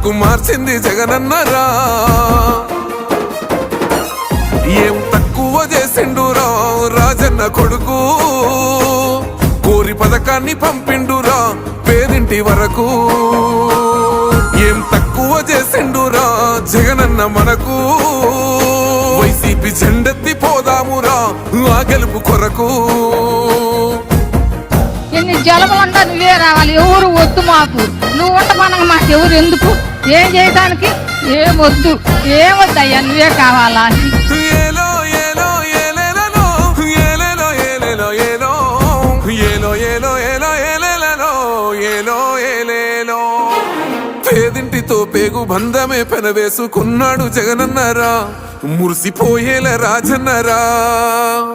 బతుకు మార్చింది జగనన్నరా. ఏం తక్కువ చేసిండురా రాజన్న కొడుకు, కోరి పథకాన్ని పంపిండురా పేదింటి వరకు. ఏం తక్కువ చేసిండురా జగనన్న మనకు, వైసీపీ జెండెత్తి పోదామురా ఆ గెలుపు కొరకు. ఎన్ని జలములంటా నువ్వే రావాలి, ఎవరు వద్దు మాకు, నువ్వు ఉండమనగా మాకు ఎవరు ఎందుకు, ఏం చేయడానికి ఏం వద్దు, ఏమొద్దయ్యా నువ్వే కావాలా. ఏలో ఏలో ఏలేలలో ఏలేలో ఏలేలో ఏలో ఏలో ఏలో ఏలో ఏలేలలో ఏలో ఏలేలో. పేదింటితో పేగు బంధమే పెనవేసుకున్నాడు జగనన్నరా, మురిసిపోయేల రాజన్నరా.